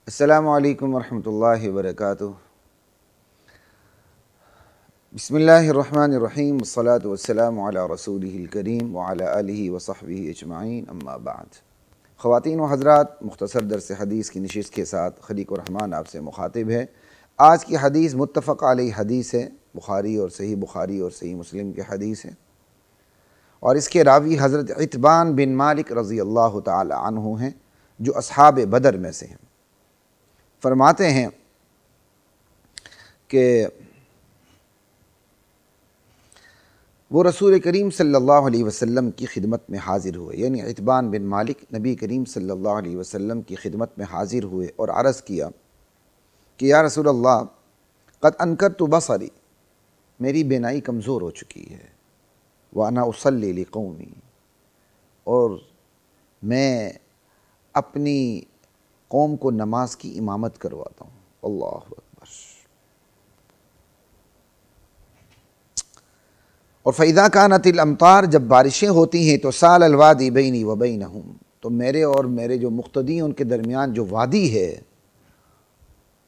السلام علیکم ورحمۃ اللہ وبرکاتہ۔ بسم اللہ الرحمن الرحیم، والصلاة والسلام علی رسولہ الکریم وعلی آلہ وصحبہ اجمعین، اما بعد۔ خواتین و حضرات، مختصر درس حدیث کی نشست کے ساتھ خلیق الرحمن آپ سے مخاطب ہے۔ آج کی حدیث متفق علیہ حدیث ہے، بخاری اور صحیح مسلم کی حدیث ہے، اور اس کے راوی حضرت عتبان بن مالک رضی اللہ تعالی عنہ ہیں، جو اصحاب بدر میں سے ہیں۔ فرماتے ہیں کہ وہ رسول کریم صلی اللہ علیہ وسلم کی خدمت میں حاضر ہوئے، یعنی عتبان بن مالک نبی کریم صلی اللہ علیہ وسلم کی خدمت میں حاضر ہوئے اور عرض کیا کہ یا رسول اللہ، قد انکرت بصری، میری بینائی کمزور ہو چکی ہے، وانا اصلی لقومی، اور میں اپنی قوم کو نماز کی امامت کرواتا ہوں۔ اللہ اکبر۔ اور فَإِذَا كَانَتِ الْأَمْطَارُ، جب بارشیں ہوتی ہیں تو سَالَ الْوَادِي بَيْنِي وَبَيْنَهُمْ، تو میرے اور میرے جو مقتدی ہیں ان کے درمیان جو وادی ہے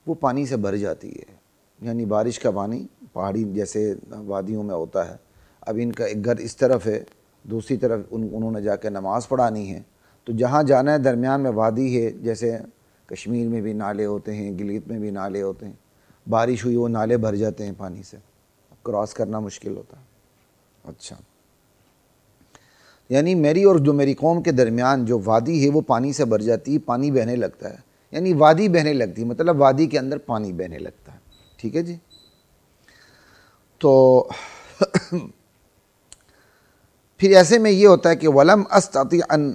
وہ پانی سے بھر جاتی ہے، یعنی بارش کا پانی پہاڑی جیسے وادیوں میں ہوتا ہے۔ اب ان کا ایک گھر اس طرف ہے، دوسری طرف انہوں نے جا کے نماز پڑھانی ہے، تو جہاں جانا ہے درمیان میں وادی ہے، جیسے کشمیر میں بھی نالے ہوتے ہیں، گلگت میں بھی نالے ہوتے ہیں، بارش ہوئی وہ نالے بھر جاتے ہیں پانی سے، کراس کرنا مشکل ہوتا ہے۔ اچھا، یعنی میری اور جو میری قوم کے درمیان جو وادی ہے وہ پانی سے بھر جاتی ہے، پانی بہنے لگتا ہے، یعنی وادی بہنے لگتی ہے، مطلب وادی کے اندر پانی بہنے لگتا ہے۔ ٹھیک ہے جی؟ تو پھر ایسے میں یہ ہوتا ہے کہ وَلَمْ أَسْتَطِعْ أَنْ،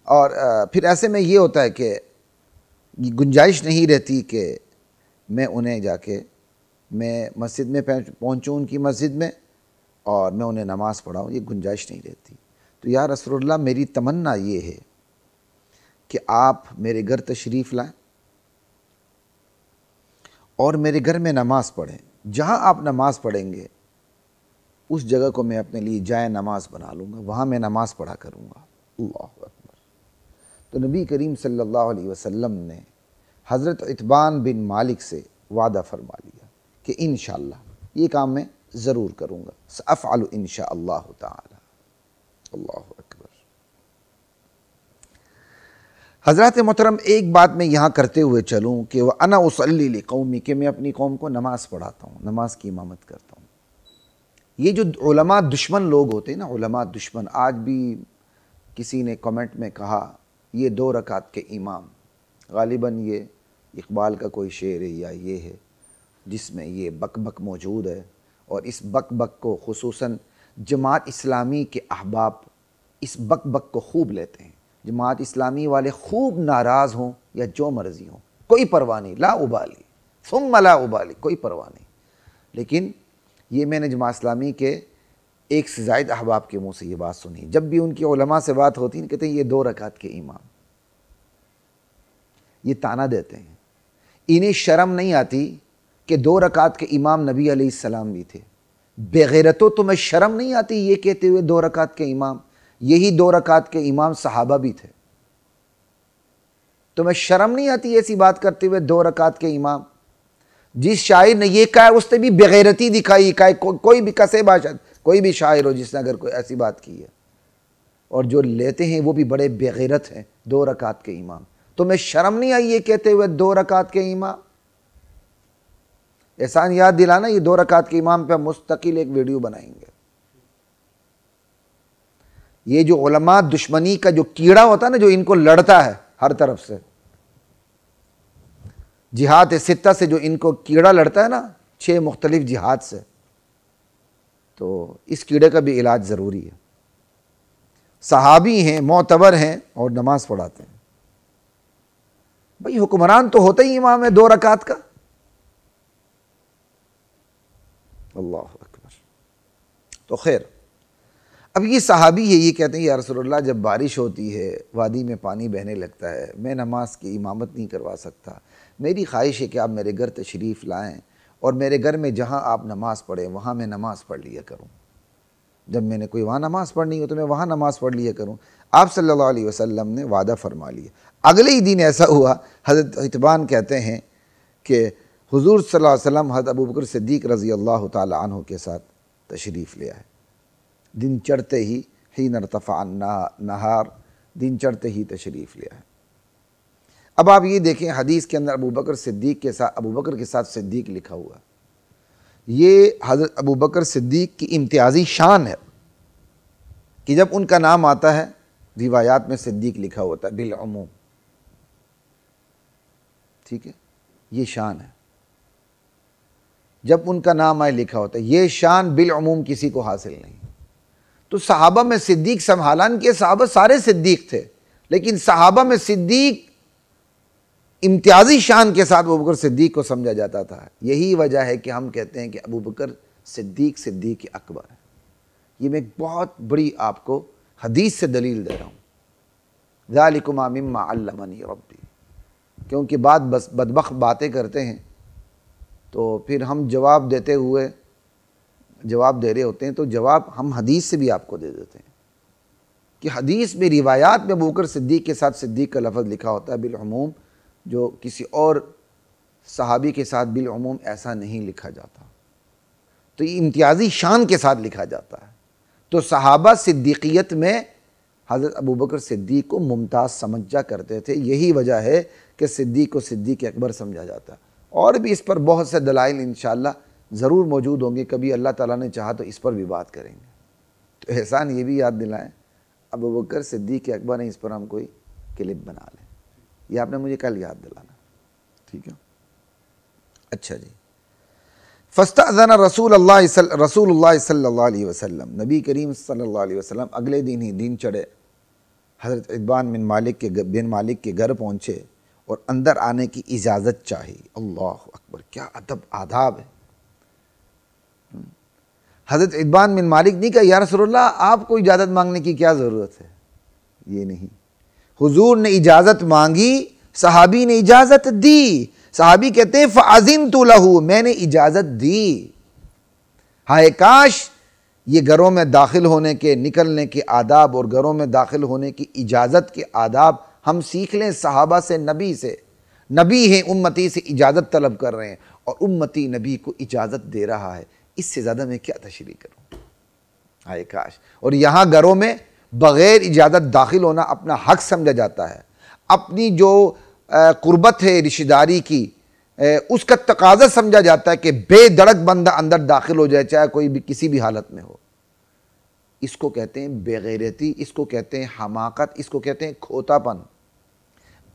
اور پھر ایسے میں یہ ہوتا ہے کہ گنجائش نہیں رہتی کہ میں انہیں جا کے میں مسجد میں پہنچوں، ان کی مسجد میں، اور میں انہیں نماز پڑھاؤں، یہ گنجائش نہیں رہتی۔ تو یا رسول اللہ، میری تمنا یہ ہے کہ آپ میرے گھر تشریف لائیں اور میرے گھر میں نماز پڑھیں، جہاں آپ نماز پڑھیں گے اس جگہ کو میں اپنے لیے جائے نماز بنا لوں گا، وہاں میں نماز پڑھا کروں گا۔ اللہ اکبر۔ تو نبی کریم صلی اللہ علیہ وسلم نے حضرت عتبان بن مالک سے وعدہ فرما لیا کہ انشاءاللہ یہ کام میں ضرور کروں گا، سأفعل انشاءاللہ تعالی۔ اللہ اکبر۔ حضرات محترم، ایک بات میں یہاں کرتے ہوئے چلوں کہ وَأَنَا أُصَلِّي لِقَوْمِي، کہ میں اپنی قوم کو نماز پڑھاتا ہوں، نماز کی امامت کرتا ہوں۔ یہ جو علماء دشمن لوگ ہوتے ہیں نا، علماء دشمن، آج بھی کسی نے کمنٹ میں کہا یہ 2 رکعت کے امام، غالباً یہ اقبال کا کوئی شعر ہے یا یہ ہے جس میں یہ بک بک موجود ہے، اور اس بک بک کو خصوصاً جماعت اسلامی کے احباب اس بک بک کو خوب لیتے ہیں۔ جماعت اسلامی والے خوب ناراض ہوں یا جو مرضی ہوں، کوئی پرواہ نہیں، لا ابالی ثم لا ابالی، کوئی پرواہ نہیں۔ لیکن یہ میں نے جماعت اسلامی کے ایک سے زائد احباب کے منہ سے یہ بات سنی، جب بھی ان کی علماء سے بات ہوتی ہے کہتے ہیں یہ 2 رکعت کے امام، یہ تانا دیتے ہیں۔ انہیں شرم نہیں آتی کہ 2 رکعت کے امام نبی علیہ السلام بھی تھے؟ بے غیرتوں، تمہیں شرم نہیں آتی یہ کہتے ہوئے 2 رکعت کے امام؟ یہی 2 رکعت کے امام صحابہ بھی تھے۔ تمہیں شرم نہیں آتی ایسی بات کرتے ہوئے 2 رکعت کے امام؟ جس شاعر نے یہ کہا ہے اس نے بھی بے غیرتی دکھائی، کوئی بھی کسے باشد، کوئی بھی شاعر ہو جس نے اگر کوئی ایسی بات کی ہے، اور جو لیتے ہیں وہ بھی بڑے بے غیرت ہیں، 2 رکعت کے امام۔ تمہیں شرم نہیں آئی یہ کہتے ہوئے 2 رکعت کے امام؟ احسان یاد دلانا، یہ 2 رکعت کے امام پہ مستقل ایک ویڈیو بنائیں گے۔ یہ جو علماء دشمنی کا جو کیڑا ہوتا ہے نا، جو ان کو لڑتا ہے ہر طرف سے، جہاد 6 سے جو ان کو کیڑا لڑتا ہے نا، 6 مختلف جہاد سے، تو اس کیڑے کا بھی علاج ضروری ہے۔ صحابی ہیں، معتبر ہیں، اور نماز پڑھاتے ہیں۔ بھئی حکمران تو ہوتا ہی امام ہے 2 رکعت کا۔ اللہ اکبر۔ تو خیر، اب یہ صحابی ہے، یہ کہتے ہیں یا رسول اللہ، جب بارش ہوتی ہے، وادی میں پانی بہنے لگتا ہے، میں نماز کی امامت نہیں کروا سکتا، میری خواہش ہے کہ آپ میرے گھر تشریف لائیں اور میرے گھر میں جہاں آپ نماز پڑھیں وہاں میں نماز پڑھ لیا کروں۔ جب میں نے کوئی وہاں نماز پڑھنی ہو تو میں وہاں نماز پڑھ لیا کروں۔ آپ صلی اللہ علیہ وسلم نے وعدہ فرما لیا۔ اگلے ہی دن ایسا ہوا، حضرت عتبان کہتے ہیں کہ حضور صلی اللہ علیہ وسلم حضرت ابوبکر صدیق رضی اللہ تعالی عنہ کے ساتھ تشریف لے آئے۔ دن چڑھتے ہی حین ارتفع النہار، دن چڑھتے ہی تشریف لے آئے۔ اب آپ یہ دیکھیں حدیث کے اندر ابوبکر کے ساتھ صدیق لکھا ہوا، یہ حضرت ابوبکر صدیق کی امتیازی شان ہے کہ جب ان کا نام آتا ہے روایات میں صدیق لکھا ہوتا ہے بالعموم، ٹھیک ہے، یہ شان ہے، جب ان کا نام آئے لکھا ہوتا ہے، یہ شان بالعموم کسی کو حاصل نہیں۔ تو صحابہ میں صدیق سنبھالان کے صحابہ سارے صدیق تھے، لیکن صحابہ میں صدیق امتیازی شان کے ساتھ ابوبکر صدیق کو سمجھا جاتا تھا۔ یہی وجہ ہے کہ ہم کہتے ہیں کہ ابوبکر صدیق اکبر ہے۔ یہ میں ایک بہت بڑی آپ کو حدیث سے دلیل دے رہا ہوں، ذالکما مما علمنی ربی، کیونکہ بات بس بدبخت باتیں کرتے ہیں تو پھر ہم جواب دے رہے ہوتے ہیں تو جواب ہم حدیث سے بھی آپ کو دے دیتے ہیں کہ حدیث میں روایات میں ابوبکر صدیق کے ساتھ صدیق کا لفظ لکھا ہوتا ہے بالعموم، جو کسی اور صحابی کے ساتھ بالعموم ایسا نہیں لکھا جاتا، تو یہ امتیازی شان کے ساتھ لکھا جاتا ہے۔ تو صحابہ صدیقیت میں حضرت ابوبکر صدیق کو ممتاز سمجھا کرتے تھے، یہی وجہ ہے کہ صدیق کو صدیق اکبر سمجھا جاتا ہے۔ اور بھی اس پر بہت سے دلائل انشاءاللہ ضرور موجود ہوں گے، کبھی اللہ تعالیٰ نے چاہا تو اس پر بھی بات کریں گے۔ تو احسان یہ بھی یاد دلائیں ابوبکر صدیق اکبر ہیں، اس پر ہم کوئی کلپ بنا لیں، یہ آپ نے مجھے کل یاد دلانا، ٹھیک ہے؟ اچھا جی، فاستأذن رسول اللہ صلی اللہ علیہ وسلم، نبی کریم صلی اللہ علیہ وسلم اگلے دن ہی دن چڑھے، حضرت عتبان بن مالک کے گھر پہنچے اور اندر آنے کی اجازت چاہی۔ اللہ اکبر، کیا ادب آداب ہے۔ حضرت عتبان بن مالک نہیں کہا یا رسول اللہ آپ کو اجازت مانگنے کی کیا ضرورت ہے، یہ نہیں، حضور نے اجازت مانگی، صحابی نے اجازت دی۔ صحابی کہتے ہیں فَأَذِنْتُ لَهُ، میں نے اجازت دی۔ ہائے کاش یہ گھروں میں داخل ہونے کے، نکلنے کے آداب اور گھروں میں داخل ہونے کی اجازت کے آداب ہم سیکھ لیں صحابہ سے، نبی سے۔ نبی ہیں، امتی سے اجازت طلب کر رہے ہیں اور امتی نبی کو اجازت دے رہا ہے، اس سے زیادہ میں کیا تشریح کروں، ہائے کاش۔ اور یہاں گھروں میں بغیر اجازت داخل ہونا اپنا حق سمجھا جاتا ہے، اپنی جو قربت ہے رشتہ داری کی اس کا تقاضا سمجھا جاتا ہے کہ بے دڑک بندہ اندر داخل ہو جائے، چاہے کوئی بھی کسی بھی حالت میں ہو۔ اس کو کہتے ہیں بے غیرتی، اس کو کہتے ہیں حماقت، اس کو کہتے ہیں کھوتا پن۔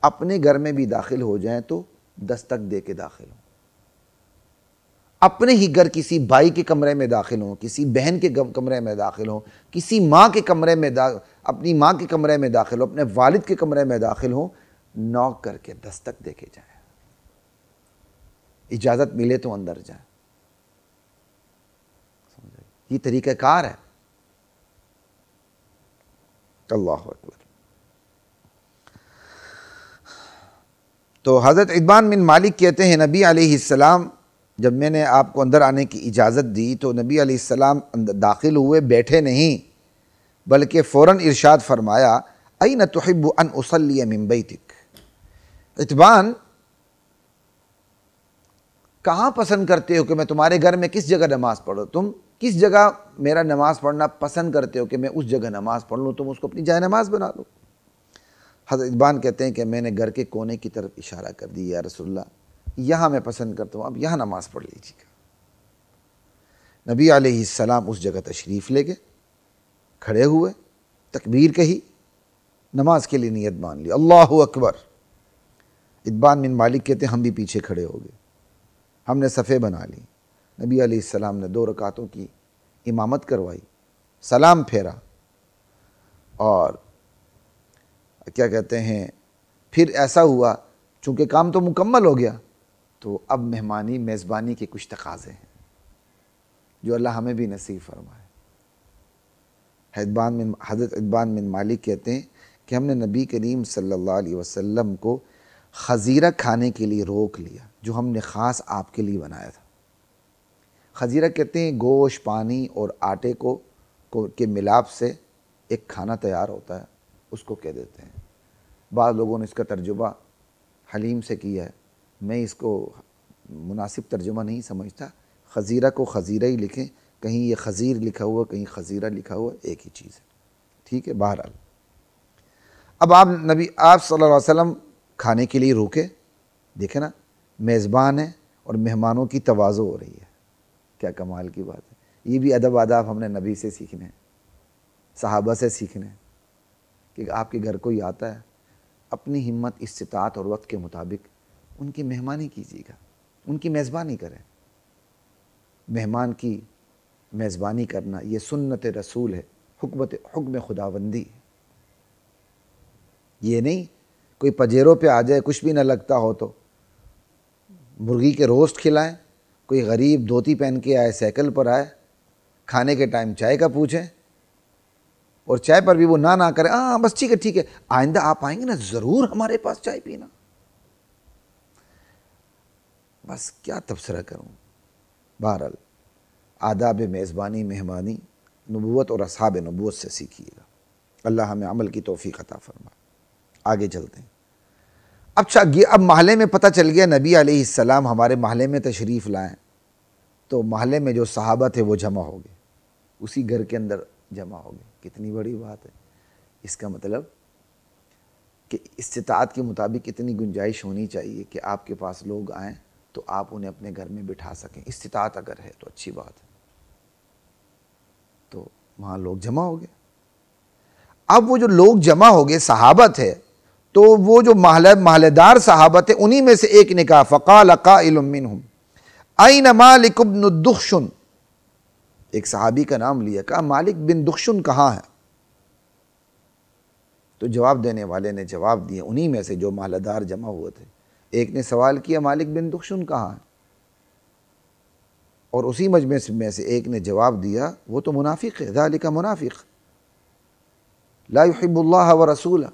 اپنے گھر میں بھی داخل ہو جائیں تو دستک دے کے داخل ہوں، اپنے ہی گھر کسی بھائی کے کمرے میں داخل ہوں، کسی بہن کے کمرے میں داخل ہوں، کسی ماں کے کمرے میں اپنی ماں کے کمرے میں داخل ہوں، اپنے والد کے کمرے میں داخل ہوں، نوک کر کے دستک دے کے جائیں، اجازت ملے تو اندر جائیں۔ یہ طریقہ کار ہے۔ اللہ اکبر۔ تو حضرت عتبان بن مالک کہتے ہیں نبی علیہ السلام جب میں نے آپ کو اندر آنے کی اجازت دی تو نبی علیہ السلام داخل ہوئے، بیٹھے نہیں بلکہ فوراً ارشاد فرمایا اَيْنَ تُحِبُّ أَنْ أُصَلِّيَ مِنْ بَيْتِكَ، عتبان کہاں پسند کرتے ہو کہ میں تمہارے گھر میں کس جگہ نماز پڑھوں، تم کس جگہ میرا نماز پڑھنا پسند کرتے ہو کہ میں اس جگہ نماز پڑھ لوں، تم اس کو اپنی جائے نماز بنا لو۔ حضرت عتبان کہتے ہیں کہ میں نے گھر کے کونے کی طرف اشارہ کر دی، یا رسول اللہ یہاں میں پسند کرتا ہوں، اب یہاں نماز پڑھ لیجیے گا۔ نبی علیہ السلام اس جگہ تشریف لے گئے، کھڑے ہوئے، تکبیر کہی، نماز کے لیے نیت مان لی، اللہ اکبر۔ عتبان بن مالک کہتے ہیں ہم بھی پیچھے کھڑے ہو گئے، ہم نے صفیں بنا لی، نبی علیہ السلام نے 2 رکعتوں کی امامت کروائی، سلام پھیرا اور کیا کہتے ہیں پھر ایسا ہوا چونکہ کام تو مکمل ہو گیا تو اب مہمانی میزبانی کے کچھ تقاضے ہیں جو اللہ ہمیں بھی نصیب فرمائے۔ حضرت عتبان بن مالک کہتے ہیں کہ ہم نے نبی کریم صلی اللہ علیہ وسلم کو خزیرہ کھانے کے لیے روک لیا جو ہم نے خاص آپ کے لیے بنایا تھا۔ خزیرہ کہتے ہیں گوشت، پانی اور آٹے کو کو کے ملاپ سے ایک کھانا تیار ہوتا ہے، اس کو کہہ دیتے ہیں۔ بعض لوگوں نے اس کا ترجمہ حلیم سے کیا ہے، میں اس کو مناسب ترجمہ نہیں سمجھتا۔ خزیرہ کو خزیرہ ہی لکھیں، کہیں یہ خزیر لکھا ہوا کہیں خزیرہ لکھا ہوا، ایک ہی چیز ہے، ٹھیک ہے۔ بہرحال اب آپ صلی اللہ علیہ وسلم کھانے کے لیے روکے، دیکھیں نا، میزبان ہے اور مہمانوں کی تواضع ہو رہی ہے، کیا کمال کی بات ہے۔ یہ بھی ادب آداب ہم نے نبی سے سیکھنے ہیں، صحابہ سے سیکھنے ہیں، کہ آپ کے گھر کوئی آتا ہے، اپنی ہمت استطاعت اور وقت کے مطابق ان کی مہمانی کیجیے گا، ان کی میزبانی کریں۔ مہمان کی میزبانی کرنا یہ سنت رسول ہے، حکم خداوندی ہے۔ یہ نہیں کوئی پجیروں پہ آ جائے، کچھ بھی نہ لگتا ہو تو مرغی کے روسٹ کھلائیں، کوئی غریب دھوتی پہن کے آئے، سائیکل پر آئے، کھانے کے ٹائم چائے کا پوچھیں اور چائے پر بھی وہ نہ کرے، ہاں بس ٹھیک ہے، آئندہ آپ آئیں گے نا ضرور ہمارے پاس چائے پینا۔ بس کیا تبصرہ کروں۔ بہرحال آداب میزبانی مہمانی نبوت اور اصحاب نبوت سے سیکھیے گا۔ اللہ ہمیں عمل کی توفیق عطا فرمائے۔ آگے چلتے ہیں۔ اب محلے میں پتہ چل گیا نبی علیہ السلام ہمارے محلے میں تشریف لائیں، تو محلے میں جو صحابہ تھے وہ جمع ہو گئے، اسی گھر کے اندر جمع ہو گئے۔ کتنی بڑی بات ہے۔ اس کا مطلب کہ استطاعت کے مطابق اتنی گنجائش ہونی چاہیے کہ آپ کے پاس لوگ آئیں تو آپ انہیں اپنے گھر میں بٹھا سکیں۔ استطاعت اگر ہے تو اچھی بات ہے۔ تو وہاں لوگ جمع ہو گئے۔ اب وہ جو لوگ جمع ہو گئے صحابہ تھے، تو وہ جو محلے دار صحابہ تھے انہی میں سے ایک نے کہا، فقال قائل منہم این مالک بن الدخشن، ایک صحابی کا نام لیا، کہا مالک بن دخشن کہاں ہے؟ تو جواب دینے والے نے جواب دیا، انہی میں سے جو محلے دار جمع ہوئے تھے، ایک نے سوال کیا مالک بن دخشن کہاں ہے؟ اور اسی مجمع میں سے ایک نے جواب دیا، وہ تو منافق ہے، ذالک منافق لا يحب اللہ ورسولہ،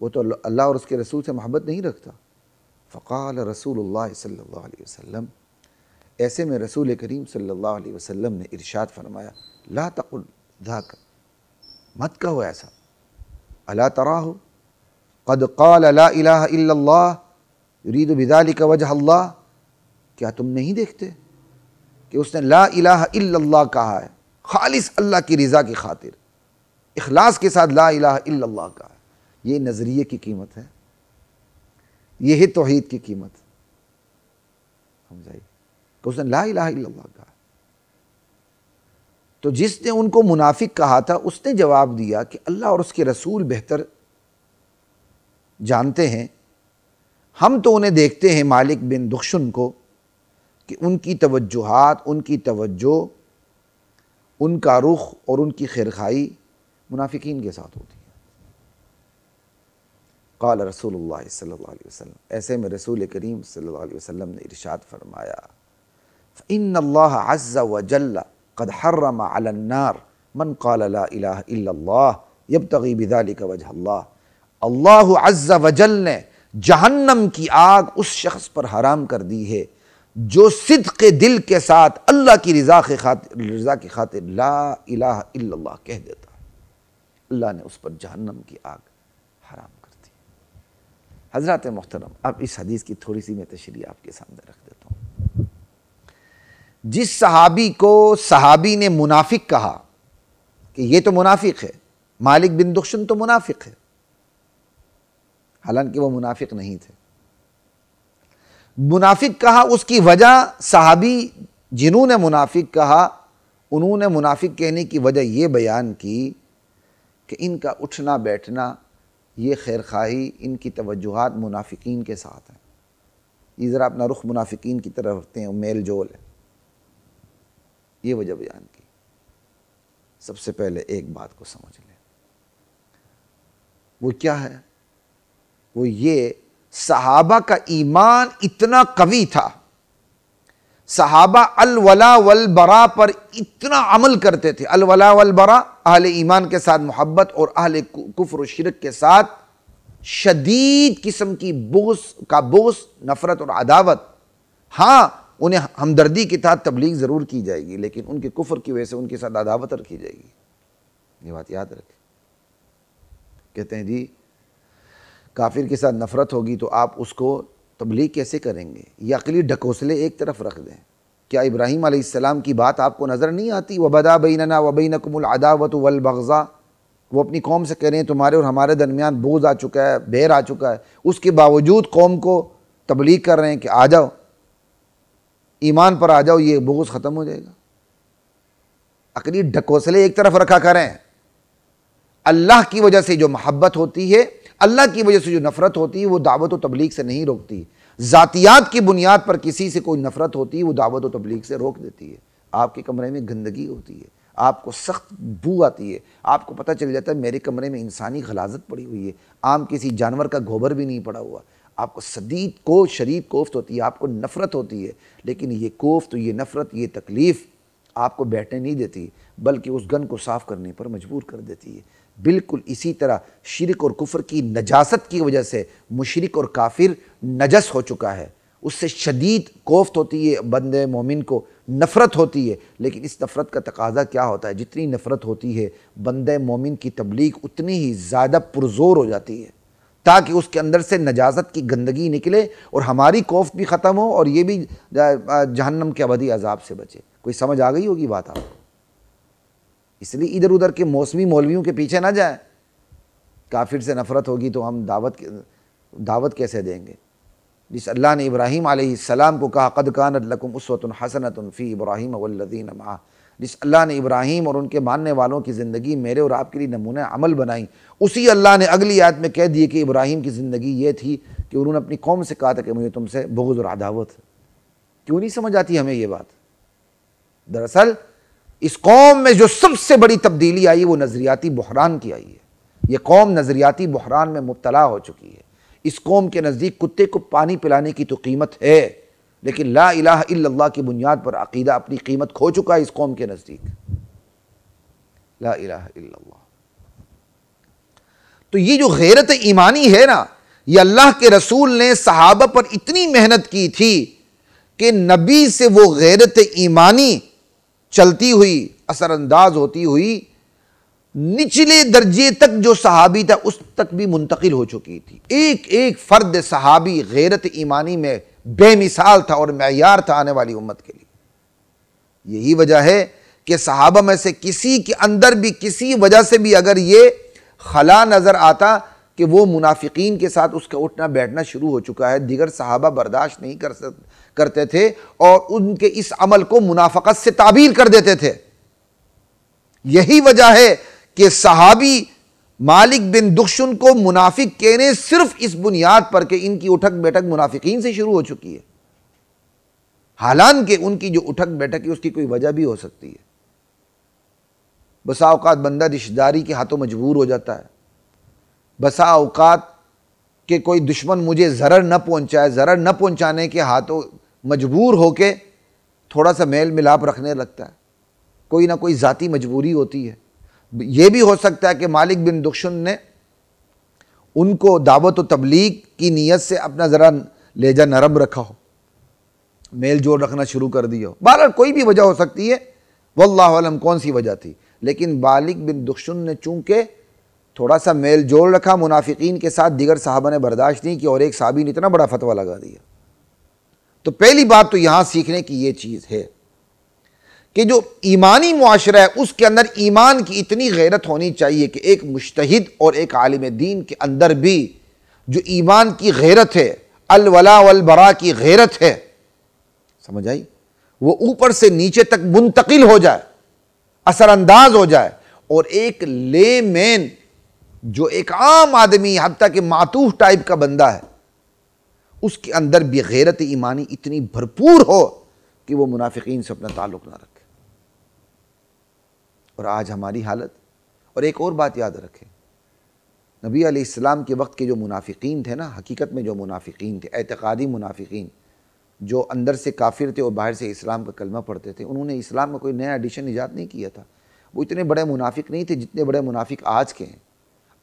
وہ تو اللہ اور اس کے رسول سے محبت نہیں رکھتا۔ فقال رسول اللہ صلی اللہ علیہ وسلم، ایسے میں رسول کریم صلی اللہ علیہ وسلم نے ارشاد فرمایا، لا تقل ذاک، مت کہو ایسا، الا تراہ قد قال لا الہ الا اللہ یرید بذالک وجہ اللہ، کیا تم نہیں دیکھتے کہ اس نے لا الہ الا اللہ کہا ہے، خالص اللہ کی رضا کی خاطر، اخلاص کے ساتھ لا الہ الا اللہ کہا ہے۔ یہ نظریے کی قیمت ہے، یہ ہے توحید کی قیمت، سمجھائیے کہ اس نے لا الہ الا اللہ کہا۔ تو جس نے ان کو منافق کہا تھا اس نے جواب دیا کہ اللہ اور اس کے رسول بہتر جانتے ہیں، ہم تو انہیں دیکھتے ہیں مالک بن دخشن کو کہ ان کی توجہات، ان کی توجہ، ان کا رخ اور ان کی خیرخواہی منافقین کے ساتھ ہوتی ہے۔ قال رسول اللہ صلی اللہ علیہ وسلم، ایسے میں رسول کریم صلی اللہ علیہ وسلم نے ارشاد فرمایا، فإن اللہ عز وجل قد حرم علی النار من قال لا الہ الا اللہ یبتغی بذلک وجہ اللہ، اللہ عز وجل نے جہنم کی آگ اس شخص پر حرام کر دی ہے جو صدق دل کے ساتھ اللہ کی رضا کی خاطر لا الہ الا اللہ کہہ دیتا ہے، اللہ نے اس پر جہنم کی آگ حرام کر دی۔ حضرات محترم، اب اس حدیث کی تھوڑی سی میں تشریح آپ کے سامنے رکھ دیتا ہوں۔ جس صحابی کو صحابی نے منافق کہا کہ یہ تو منافق ہے، مالک بن دخشن تو منافق ہے، حالانکہ وہ منافق نہیں تھے، منافق کہا، اس کی وجہ صحابی جنہوں نے منافق کہا انہوں نے منافق کہنے کی وجہ یہ بیان کی کہ ان کا اٹھنا بیٹھنا، یہ خیرخواہی، ان کی توجہات منافقین کے ساتھ ہیں، یہ ذرا اپنا رخ منافقین کی طرف رکھتے ہیں، میل جول ہے، یہ وجہ بیان کی۔ سب سے پہلے ایک بات کو سمجھ لیں، وہ کیا ہے؟ وہ یہ صحابہ کا ایمان اتنا قوی تھا، صحابہ الولا والبراء پر اتنا عمل کرتے تھے، الولا والبراء اہل ایمان کے ساتھ محبت اور اہل کفر و شرک کے ساتھ شدید قسم کی بغض، نفرت اور عداوت۔ ہاں انہیں ہمدردی کے تحت تبلیغ ضرور کی جائے گی، لیکن ان کے کفر کی وجہ سے ان کے ساتھ عداوت رکھی جائے گی۔ یہ بات یاد رکھیں۔ کہتے ہیں جی کافر کے ساتھ نفرت ہوگی تو آپ اس کو تبلیغ کیسے کریں گے؟ یہ عقلی ڈھکوسلے ایک طرف رکھ دیں۔ کیا ابراہیم علیہ السلام کی بات آپ کو نظر نہیں آتی؟ وَبَدَا بَيْنَنَا وَبَيْنَكُمُ الْعَدَاوَةُ وَالْبَغْضَاءُ، وہ اپنی قوم سے کہہ رہے ہیں تمہارے اور ہمارے درمیان بغض آ چکا ہے، بیر آ چکا ہے، اس کے باوجود قوم کو تبلیغ کر رہے ہیں کہ آ جاؤ، ایمان پر آ جاؤ، یہ بغض ختم ہو جائے گا۔ عقلی ڈھکوسلے ایک طرف رکھا کریں۔ اللہ کی وجہ سے جو محبت ہوتی ہے، اللہ کی وجہ سے جو نفرت ہوتی ہے، وہ دعوت و تبلیغ سے نہیں روکتی۔ ذاتیات کی بنیاد پر کسی سے کوئی نفرت ہوتی ہے، وہ دعوت و تبلیغ سے روک دیتی ہے۔ آپ کے کمرے میں گندگی ہوتی ہے، آپ کو سخت بو آتی ہے، آپ کو پتہ چل جاتا ہے میرے کمرے میں انسانی غلاظت پڑی ہوئی ہے، عام کسی جانور کا گوبر بھی نہیں پڑا ہوا، آپ کو شدید کوفت ہوتی ہے، آپ کو نفرت ہوتی ہے، لیکن یہ کوفت، یہ نفرت، یہ تکلیف آپ کو بیٹھنے نہیں دیتی، بلکہ اس گن کو صاف کرنے پر مجبور کر دیتی ہے۔ بالکل اسی طرح شرک اور کفر کی نجاست کی وجہ سے مشرک اور کافر نجس ہو چکا ہے، اس سے شدید کوفت ہوتی ہے، بندے مومن کو نفرت ہوتی ہے، لیکن اس نفرت کا تقاضا کیا ہوتا ہے؟ جتنی نفرت ہوتی ہے بندے مومن کی تبلیغ اتنی ہی زیادہ پرزور ہو جاتی ہے، تاکہ اس کے اندر سے نجاست کی گندگی نکلے اور ہماری کوفت بھی ختم ہو اور یہ بھی جہنم کے ابدی عذاب سے بچے۔ کوئی سمجھ آ گئی ہوگی بات آپ کو؟ اس لیے ادھر ادھر کے موسمی مولویوں کے پیچھے نہ جائیں۔ کافر سے نفرت ہوگی تو ہم دعوت کیسے دیں گے؟ جس اللہ نے ابراہیم علیہ السلام کو کہا قد کانت لکم اسوۃ حسنۃ فی ابراہیم والذین معہ، جس اللہ نے ابراہیم اور ان کے ماننے والوں کی زندگی میرے اور آپ کے لیے نمونہ عمل بنائی، اسی اللہ نے اگلی آیت میں کہہ دیے کہ ابراہیم کی زندگی یہ تھی کہ انہوں نے اپنی قوم سے کہا تھا کہ مجھے تم سے بغض اور عداوت۔ کیوں نہیں سمجھ آتی ہمیں یہ بات؟ دراصل اس قوم میں جو سب سے بڑی تبدیلی آئی وہ نظریاتی بحران کی آئی ہے۔ یہ قوم نظریاتی بحران میں مبتلا ہو چکی ہے۔ اس قوم کے نزدیک کتے کو پانی پلانے کی تو قیمت ہے، لیکن لا الہ الا اللہ کی بنیاد پر عقیدہ اپنی قیمت کھو چکا ہے اس قوم کے نزدیک۔ لا الہ الا اللہ۔ تو یہ جو غیرت ایمانی ہے نا، یہ اللہ کے رسول نے صحابہ پر اتنی محنت کی تھی کہ نبی سے وہ غیرت ایمانی چلتی ہوئی، اثر انداز ہوتی ہوئی، نچلے درجے تک جو صحابی تھا اس تک بھی منتقل ہو چکی تھی۔ ایک ایک فرد صحابی غیرت ایمانی میں بے مثال تھا اور معیار تھا آنے والی امت کے لیے۔ یہی وجہ ہے کہ صحابہ میں سے کسی کے اندر بھی کسی وجہ سے بھی اگر یہ خلا نظر آتا کہ وہ منافقین کے ساتھ اس کا اٹھنا بیٹھنا شروع ہو چکا ہے، دیگر صحابہ برداشت نہیں کرتے تھے اور ان کے اس عمل کو منافقت سے تعبیر کر دیتے تھے۔ یہی وجہ ہے کہ صحابی مالک بن دخشن کو منافق کہنے صرف اس بنیاد پر کہ ان کی اٹھک بیٹھک منافقین سے شروع ہو چکی ہے، حالانکہ ان کی جو اٹھک بیٹھک ہے اس کی کوئی وجہ بھی ہو سکتی ہے۔ بسا اوقات بندہ رشتہ داری کے ہاتھوں مجبور ہو جاتا ہے، بسا اوقات کہ کوئی دشمن مجھے ضرر نہ پہنچائے، ضرر نہ پہنچانے کے ہاتھوں مجبور ہو کے تھوڑا سا میل ملاپ رکھنے لگتا ہے، کوئی نہ کوئی ذاتی مجبوری ہوتی ہے۔ یہ بھی ہو سکتا ہے کہ مالک بن دخشن نے ان کو دعوت و تبلیغ کی نیت سے اپنا ذرا لہجہ نرم رکھا ہو، میل جول رکھنا شروع کر دیا ہو، بہرحال کوئی بھی وجہ ہو سکتی ہے، واللہ علم کون سی وجہ تھی، لیکن مالک بن دخشن نے چونکہ تھوڑا سا میل جول رکھا منافقین کے ساتھ، دیگر صحابہ نے برداشت نہیں کی اور ایک صحابی نے اتنا بڑا فتویٰ لگا دیا۔ تو پہلی بات تو یہاں سیکھنے کی یہ چیز ہے کہ جو ایمانی معاشرہ ہے اس کے اندر ایمان کی اتنی غیرت ہونی چاہیے کہ ایک مجتہد اور ایک عالم دین کے اندر بھی جو ایمان کی غیرت ہے، الولا والبراء کی غیرت ہے، سمجھ آئی، وہ اوپر سے نیچے تک منتقل ہو جائے، اثر انداز ہو جائے، اور ایک لے مین جو ایک عام آدمی حتیٰ کہ معطوف ٹائپ کا بندہ ہے اس کے اندر بھی غیرت ایمانی اتنی بھرپور ہو کہ وہ منافقین سے اپنا تعلق نہ رکھے۔ اور آج ہماری حالت، اور ایک اور بات یاد رکھیں، نبی علیہ السلام کے وقت کے جو منافقین تھے نا، حقیقت میں جو منافقین تھے، اعتقادی منافقین جو اندر سے کافر تھے اور باہر سے اسلام کا کلمہ پڑھتے تھے، انہوں نے اسلام کا کوئی نیا ایڈیشن ایجاد نہیں کیا تھا، وہ اتنے بڑے منافق نہیں تھے جتنے بڑے منافق آج کے ہیں۔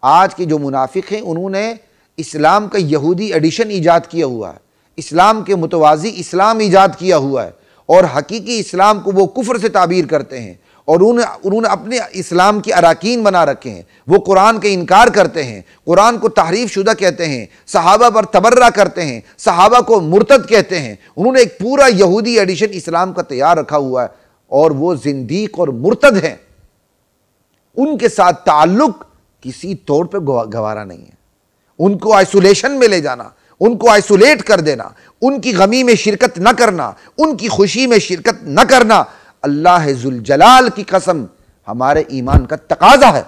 آج کے جو منافق ہیں انہوں نے اسلام کا یہودی ایڈیشن ایجاد کیا ہوا ہے، اسلام کے متوازی اسلام ایجاد کیا ہوا ہے، اور حقیقی اسلام کو وہ کفر سے تعبیر کرتے ہیں، اور انہوں نے اپنے اسلام کی اراکین بنا رکھے ہیں، وہ قرآن کے انکار کرتے ہیں، قرآن کو تحریف شدہ کہتے ہیں، صحابہ پر تبرہ کرتے ہیں، صحابہ کو مرتد کہتے ہیں۔ انہوں نے ایک پورا یہودی ایڈیشن اسلام کا تیار رکھا ہوا ہے، اور وہ زندیق اور مرتد ہیں، ان کے ساتھ تعلق کسی طور پہ گوارا نہیں ہے۔ ان کو آئسولیشن میں لے جانا، ان کو آئسولیٹ کر دینا، ان کی غمی میں شرکت نہ کرنا، ان کی خوشی میں شرکت نہ کرنا، اللہ ذوالجلال کی قسم ہمارے ایمان کا تقاضا ہے۔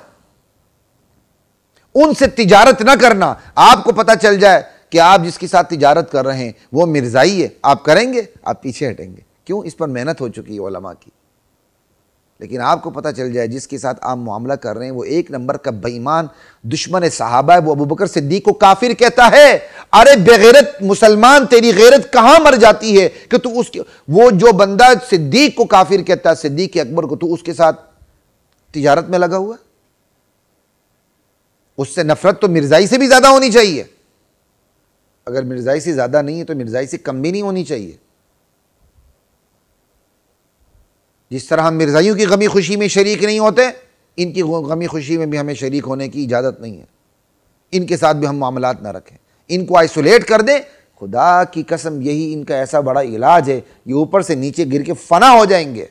ان سے تجارت نہ کرنا۔ آپ کو پتہ چل جائے کہ آپ جس کے ساتھ تجارت کر رہے ہیں وہ مرزائی ہے، آپ کریں گے؟ آپ پیچھے ہٹیں گے، کیوں؟ اس پر محنت ہو چکی ہے علماء کی۔ لیکن آپ کو پتہ چل جائے جس کے ساتھ آپ معاملہ کر رہے ہیں وہ ایک نمبر کا بے ایمان دشمن صحابہ ہے، وہ ابوبکر صدیق کو کافر کہتا ہے۔ ارے بے غیرت مسلمان، تیری غیرت کہاں مر جاتی ہے کہ تو اس کے، وہ جو بندہ صدیق کو کافر کہتا ہے، صدیق اکبر کو، تو اس کے ساتھ تجارت میں لگا ہوا ہے۔ اس سے نفرت تو مرزائی سے بھی زیادہ ہونی چاہیے، اگر مرزائی سے زیادہ نہیں ہے تو مرزائی سے کم بھی نہیں ہونی چاہیے۔ جس طرح ہم مرزائیوں کی غمی خوشی میں شریک نہیں ہوتے، ان کی غمی خوشی میں بھی ہمیں شریک ہونے کی اجازت نہیں ہے۔ ان کے ساتھ بھی ہم معاملات نہ رکھیں، ان کو آئسولیٹ کر دیں۔ خدا کی قسم یہی ان کا ایسا بڑا علاج ہے، یہ اوپر سے نیچے گر کے فنا ہو جائیں گے۔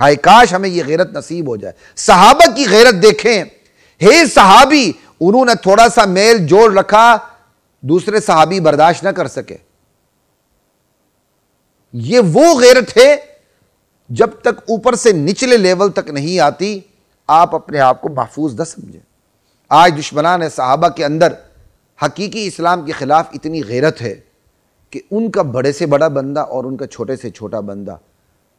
ہائے کاش ہمیں یہ غیرت نصیب ہو جائے۔ صحابہ کی غیرت دیکھیں، ہے صحابی، انہوں نے تھوڑا سا میل جول رکھا، دوسرے صحابی برداشت نہ کر سکے۔ یہ وہ غیرت ہے جب تک اوپر سے نچلے لیول تک نہیں آتی آپ اپنے آپ کو محفوظ نہ سمجھیں۔ آج دشمنان صحابہ کے اندر حقیقی اسلام کے خلاف اتنی غیرت ہے کہ ان کا بڑے سے بڑا بندہ اور ان کا چھوٹے سے چھوٹا بندہ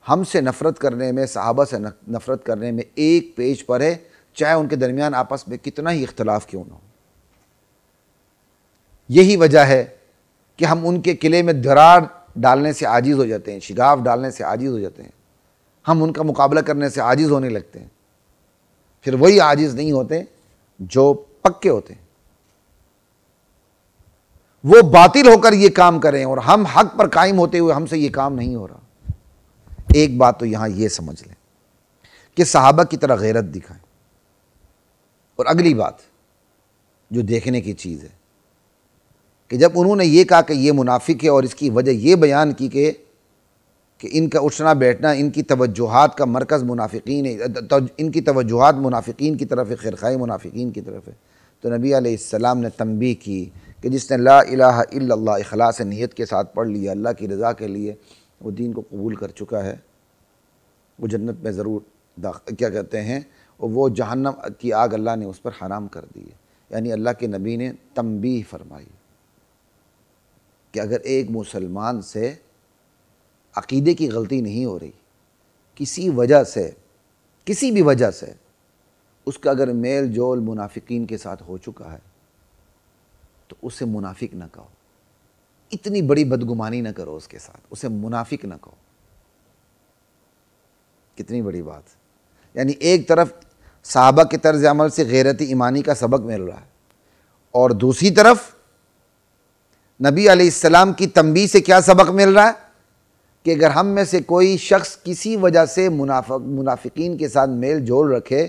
ہم سے نفرت کرنے میں، صحابہ سے نفرت کرنے میں ایک پیج پر ہے، چاہے ان کے درمیان آپس میں کتنا ہی اختلاف کیوں نہ ہو۔ یہی وجہ ہے کہ ہم ان کے قلعے میں درار ڈالنے سے عاجز ہو جاتے ہیں، شگاف ڈالنے سے عاجز ہو جاتے ہیں، ہم ان کا مقابلہ کرنے سے عاجز ہونے لگتے ہیں۔ پھر وہی عاجز نہیں ہوتے جو پکے ہوتے ہیں، وہ باطل ہو کر یہ کام کریں اور ہم حق پر قائم ہوتے ہوئے ہم سے یہ کام نہیں ہو رہا۔ ایک بات تو یہاں یہ سمجھ لیں کہ صحابہ کی طرح غیرت دکھائیں۔ اور اگلی بات جو دیکھنے کی چیز ہے کہ جب انہوں نے یہ کہا کہ یہ منافق ہے اور اس کی وجہ یہ بیان کی کہ ان کا اٹھنا بیٹھنا، ان کی توجہات کا مرکز منافقین ہے، ان کی توجہات منافقین کی طرف ہے، خرقۂ منافقین کی طرف ہے، تو نبی علیہ السلام نے تنبیہ کی کہ جس نے لا الہ الا اللہ اخلاص نیت کے ساتھ پڑھ لیا اللہ کی رضا کے لیے، وہ دین کو قبول کر چکا ہے، وہ جنت میں ضرور کیا کہتے ہیں، وہ جہنم کی آگ اللہ نے اس پر حرام کر دی ہے۔ یعنی اللہ کے نبی نے تنبیہ فرمائی کہ اگر ایک مسلمان سے عقیدے کی غلطی نہیں ہو رہی، کسی وجہ سے، کسی بھی وجہ سے اس کا اگر میل جول منافقین کے ساتھ ہو چکا ہے تو اسے منافق نہ کہو، اتنی بڑی بدگمانی نہ کرو اس کے ساتھ، اسے منافق نہ کہو۔ کتنی بڑی بات! یعنی ایک طرف صحابہ کے طرز عمل سے غیرت ایمانی کا سبق مل رہا ہے، اور دوسری طرف نبی علیہ السلام کی تنبیہ سے کیا سبق مل رہا ہے کہ اگر ہم میں سے کوئی شخص کسی وجہ سے منافقین کے ساتھ میل جول رکھے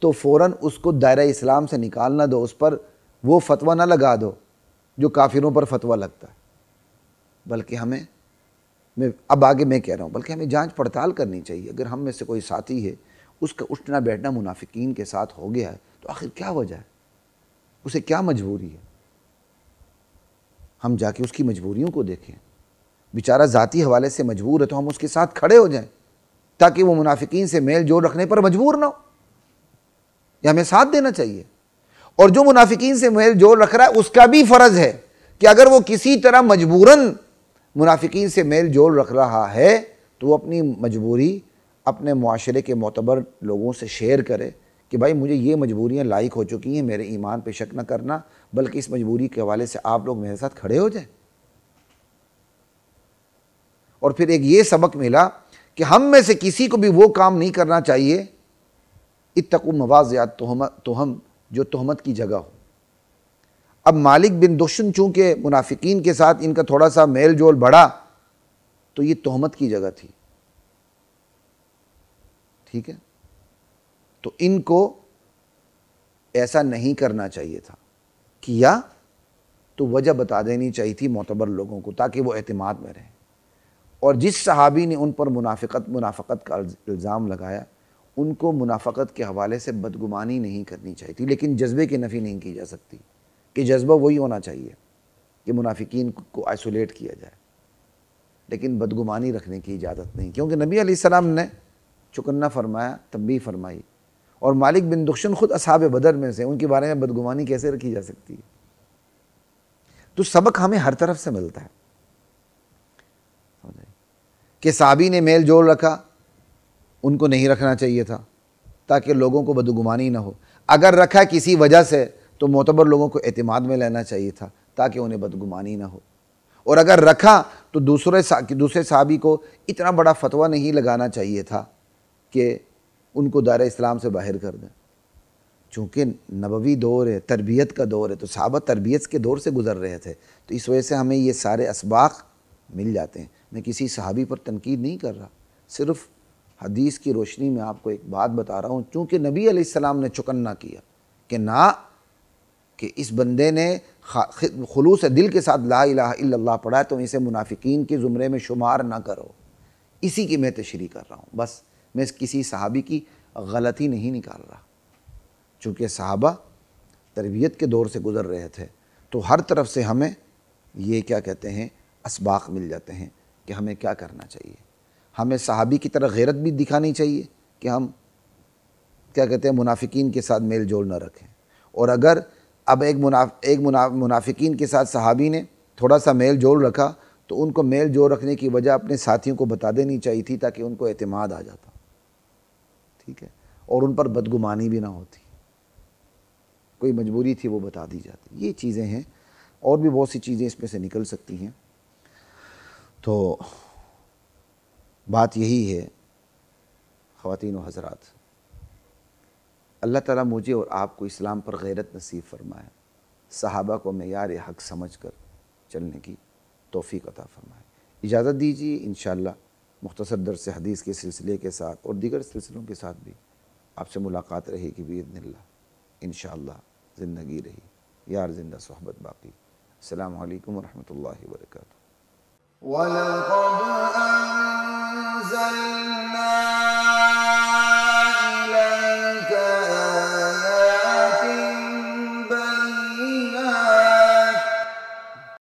تو فوراً اس کو دائرہ اسلام سے نکال نہ دو، اس پر وہ فتویٰ نہ لگا دو جو کافروں پر فتویٰ لگتا ہے، بلکہ اب آگے میں کہہ رہا ہوں، بلکہ ہمیں جانچ پڑتال کرنی چاہیے۔ اگر ہم میں سے کوئی ساتھی ہے اس کا اٹھنا بیٹھنا منافقین کے ساتھ ہو گیا ہے تو آخر کیا وجہ ہے، اسے کیا مجبوری ہے؟ ہم جا کے اس کی مجبوریوں کو دیکھیں۔ بیچارہ ذاتی حوالے سے مجبور ہے تو ہم اس کے ساتھ کھڑے ہو جائیں تاکہ وہ منافقین سے میل جول رکھنے پر مجبور نہ ہو، یا ہمیں ساتھ دینا چاہیے۔ اور جو منافقین سے میل جول رکھ رہا ہے اس کا بھی فرض ہے کہ اگر وہ کسی طرح مجبوراً منافقین سے میل جول رکھ رہا ہے تو وہ اپنی مجبوری اپنے معاشرے کے معتبر لوگوں سے شیئر کرے کہ بھائی مجھے یہ مجبوریاں لاحق ہو چکی ہیں، میرے ایمان پہ شک نہ کرنا، بلکہ اس مجبوری کے حوالے سے آپ لوگ میرے ساتھ کھڑے ہو جائیں۔ اور پھر ایک یہ سبق ملا کہ ہم میں سے کسی کو بھی وہ کام نہیں کرنا چاہیے اتقوا مواضع تہم جو تہمت کی جگہ ہو۔ اب مالک بن دشن چونکہ منافقین کے ساتھ ان کا تھوڑا سا میل جول بڑھا تو یہ تہمت کی جگہ تھی، ٹھیک ہے، تو ان کو ایسا نہیں کرنا چاہیے تھا، کیا تو وجہ بتا دینی چاہیے تھی معتبر لوگوں کو تاکہ وہ اعتماد میں رہیں۔ اور جس صحابی نے ان پر منافقت کا الزام لگایا، ان کو منافقت کے حوالے سے بدگمانی نہیں کرنی چاہیے تھی، لیکن جذبے کی نفی نہیں کی جا سکتی کہ جذبہ وہی ہونا چاہیے کہ منافقین کو آئسولیٹ کیا جائے، لیکن بدگمانی رکھنے کی اجازت نہیں، کیونکہ نبی علیہ السلام نے چکنا فرمایا، تنبیہ فرمائی، اور مالک بن دخشن خود اصحاب بدر میں سے، ان کے بارے میں بدگمانی کیسے رکھی جا سکتی ہے؟ تو سبق ہمیں ہر طرف سے ملتا ہے کہ صحابی نے میل جول رکھا، ان کو نہیں رکھنا چاہیے تھا تاکہ لوگوں کو بدگمانی نہ ہو، اگر رکھا کسی وجہ سے تو معتبر لوگوں کو اعتماد میں لینا چاہیے تھا تاکہ انہیں بدگمانی نہ ہو، اور اگر رکھا تو دوسرے صحابی کو اتنا بڑا فتویٰ نہیں لگانا چاہیے تھا کہ ان کو دائرہ اسلام سے باہر کر دیں، چونکہ نبوی دور ہے، تربیت کا دور ہے، تو صحابہ تربیت کے دور سے گزر رہے تھے، تو اس وجہ سے ہمیں یہ سارے اسباق مل جاتے ہیں۔ میں کسی صحابی پر تنقید نہیں کر رہا، صرف حدیث کی روشنی میں آپ کو ایک بات بتا رہا ہوں، چونکہ نبی علیہ السلام نے چکنا کیا کہ نہ، کہ اس بندے نے خلوص دل کے ساتھ لا الہ الا اللہ پڑھا ہے تو اسے منافقین کے زمرے میں شمار نہ کرو، اسی کی میں تشریح کر رہا ہوں، بس میں کسی صحابی کی غلطی نہیں نکال رہا، چونکہ صحابہ تربیت کے دور سے گزر رہے تھے، تو ہر طرف سے ہمیں یہ کیا کہتے ہیں اسباق مل جاتے ہیں کہ ہمیں کیا کرنا چاہیے۔ ہمیں صحابی کی طرح غیرت بھی دکھانی چاہیے کہ ہم کیا کہتے ہیں منافقین کے ساتھ میل جول نہ رکھیں، اور اگر اب منافقین کے ساتھ صحابی نے تھوڑا سا میل جول رکھا تو ان کو میل جول رکھنے کی وجہ اپنے ساتھیوں کو بتا دینی چاہیے تھی تاکہ ان کو اعتماد آ جاتا، ٹھیک ہے، اور ان پر بدگمانی بھی نہ ہوتی، کوئی مجبوری تھی وہ بتا دی جاتی۔ یہ چیزیں ہیں، اور بھی بہت سی چیزیں اس میں سے نکل سکتی ہیں۔ تو بات یہی ہے خواتین و حضرات، اللہ تعالیٰ مجھے اور آپ کو اسلام پر غیرت نصیب فرمائے، صحابہ کو معیار حق سمجھ کر چلنے کی توفیق عطا فرمائے۔ اجازت دیجیے، انشاءاللہ مختصر درس حدیث کے سلسلے کے ساتھ اور دیگر سلسلوں کے ساتھ بھی آپ سے ملاقات رہے گی باذن اللہ، انشاءاللہ زندگی رہی، یار زندہ صحبت باقی۔ السلام علیکم ورحمۃ اللہ وبرکاتہ۔